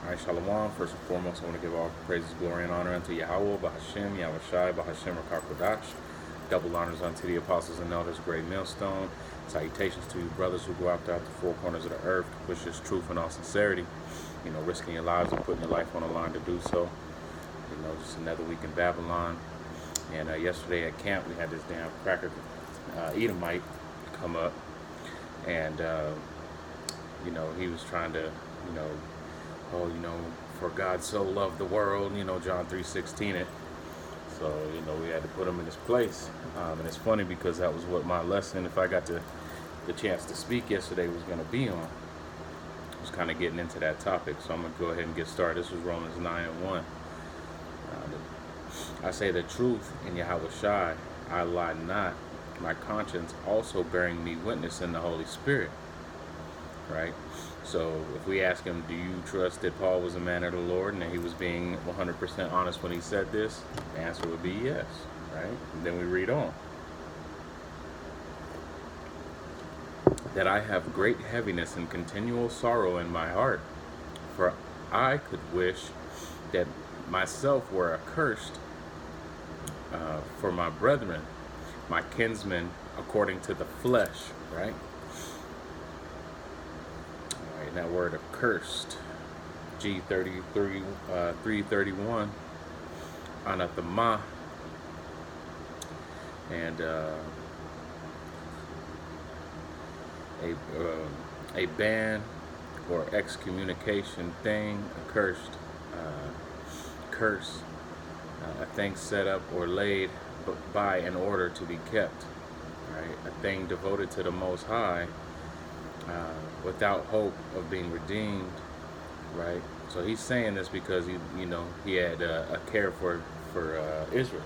All right, Shalom. First and foremost, I want to give all praises, glory, and honor unto Yahweh, Bahashem, Yahushai, Bahashem, Rakakodash. Double honors unto the apostles and elders, great millstone. Salutations to you brothers who go out there the four corners of the earth to push this truth in all sincerity. You know, risking your lives and putting your life on the line to do so. You know, just another week in Babylon. And yesterday at camp, we had this damn cracker Edomite come up. And, you know, he was trying to, you know, oh, you know, for God so loved the world, you know, John 3:16 it. So, you know, we had to put him in his place. And it's funny because that was what my lesson, if I got the chance to speak yesterday, was going to be on. I was kind of getting into that topic. So I'm going to go ahead and get started. This was Romans 9:1. I say the truth in Yahweh Shai, I lie not. My conscience also bearing me witness in the Holy Spirit. Right? So if we ask him, do you trust that Paul was a man of the Lord and that he was being 100% honest when he said this? The answer would be yes, right? And then we read on. That I have great heaviness and continual sorrow in my heart, for I could wish that myself were accursed for my brethren, my kinsmen, according to the flesh, right? That word accursed, G33, 331, anathema, and a ban or excommunication thing, accursed, curse, a thing set up or laid by in order to be kept, right? A thing devoted to the Most High. Without hope of being redeemed, right? So he's saying this because he had a care for Israel,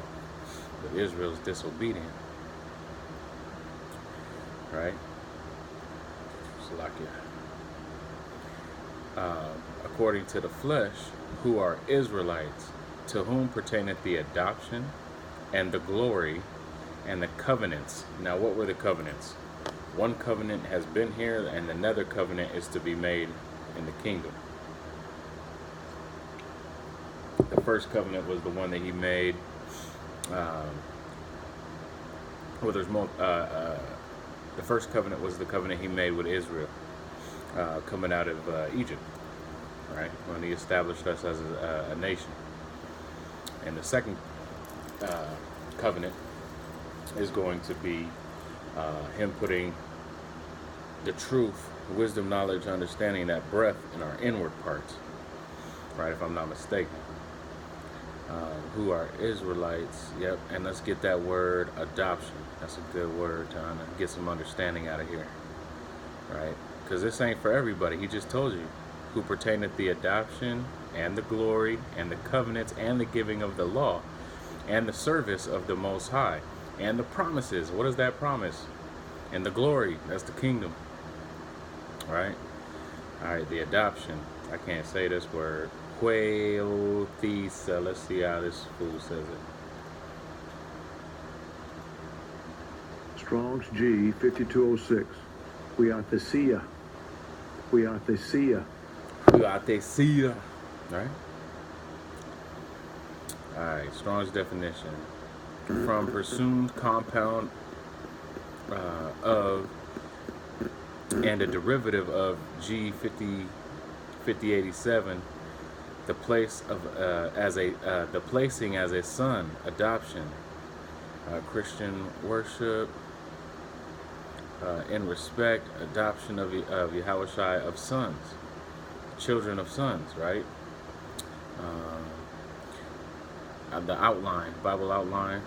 but Israel's disobedient, right? According to the flesh, who are Israelites, to whom pertaineth the adoption and the glory and the covenants. Now, what were the covenants? One covenant has been here, and another covenant is to be made in the kingdom. The first covenant was the one that he made. The first covenant was the covenant he made with Israel, coming out of Egypt, right? When he established us as a nation. And the second covenant is going to be him putting the truth, wisdom, knowledge, understanding, that breath in our inward parts, right, if I'm not mistaken. Who are Israelites, yep, and let's get that word adoption. That's a good word, trying to get some understanding out of here, right, because this ain't for everybody. He just told you, who pertaineth the adoption and the glory and the covenants and the giving of the law and the service of the Most High. And the promises, what is that promise? And the glory, that's the kingdom, right? All right, the adoption. I can't say this word. Hueothisa. Let's see how this fool says it. Strong's G 5206. Hueothisia. Hueothisia. Hueothisia. Right? All right, Strong's definition. From presumed compound of and a derivative of G 5087, the place of the placing as a son, adoption, Christian worship, in respect, adoption of Yahushai of sons, children of sons, right? The outline, Bible outline,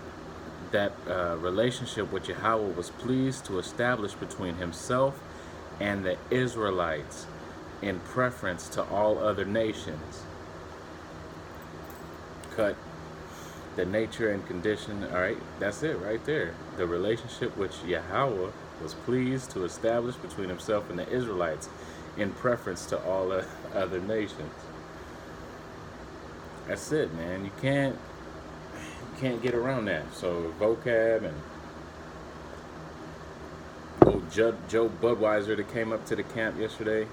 that relationship which Yahweh was pleased to establish between himself and the Israelites in preference to all other nations. Cut the nature and condition. All right, that's it right there. The relationship which Yahweh was pleased to establish between himself and the Israelites in preference to all other nations. That's it, man. You can't get around that. So vocab and old Joe Budweiser that came up to the camp yesterday,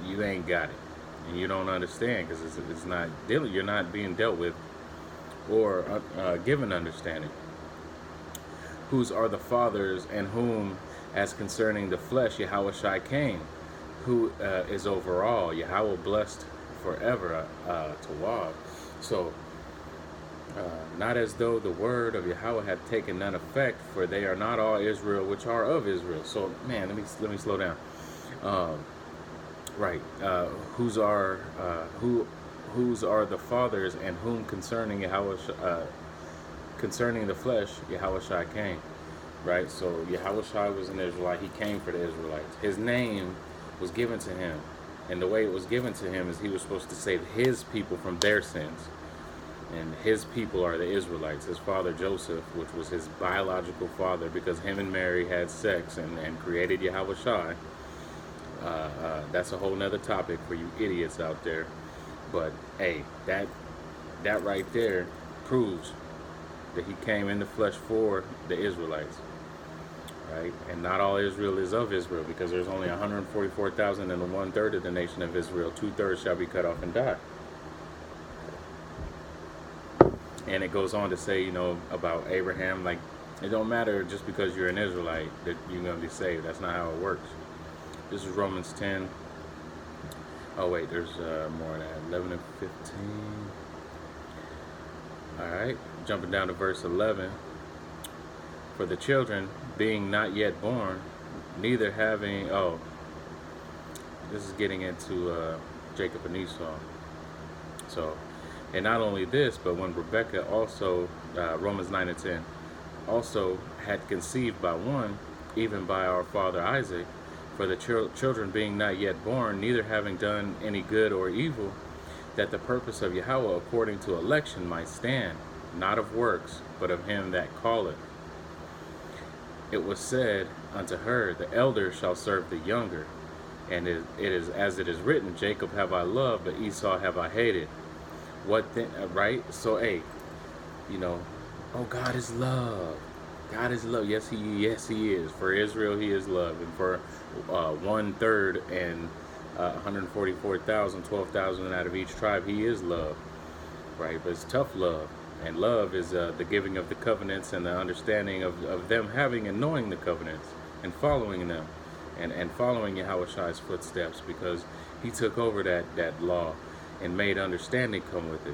you ain't got it. and you don't understand because it's not dealing. You're not being dealt with or given understanding. Whose are the fathers, and whom, as concerning the flesh, Yahushua came, who is over all, Yahweh blessed forever, Tawab. So, not as though the word of Yahweh had taken none effect, for they are not all Israel which are of Israel. So, man, let me slow down. Right. Whose are the fathers, and whom concerning Yahweh, concerning the flesh, Yahushua came. Right. So Yahushua was an Israelite. He came for the Israelites. His name was given to him, and the way it was given to him is he was supposed to save his people from their sins. And his people are the Israelites. His father Joseph, which was his biological father, because him and Mary had sex and created Yahushua. That's a whole nother topic for you idiots out there. But hey, that right there proves that he came in the flesh for the Israelites. Right? And not all Israel is of Israel, because there's only 144,000 and 1/3 of the nation of Israel. 2/3 shall be cut off and die. And it goes on to say, about Abraham, like, it don't matter just because you're an Israelite that you're going to be saved. That's not how it works. This is Romans 10. Oh, wait, there's more of that. 11 and 15. All right, jumping down to verse 11. For the children, being not yet born, neither having... Oh, this is getting into Jacob and Esau. So... And not only this, but when Rebekah also, Romans 9 and 10, also had conceived by one, even by our father Isaac, for the children being not yet born, neither having done any good or evil, that the purpose of Yahweh according to election might stand, not of works, but of him that calleth. It was said unto her, the elder shall serve the younger. And it is as it is written, Jacob have I loved, but Esau have I hated. What then, right? So, hey, oh, God is love. God is love. Yes, he is. For Israel, he is love. And for 1/3 and 144,000, 12,000 out of each tribe, he is love. Right? But it's tough love. And love is the giving of the covenants and the understanding of them having and knowing the covenants and following them and following Yahushua's footsteps, because he took over that law and made understanding come with it.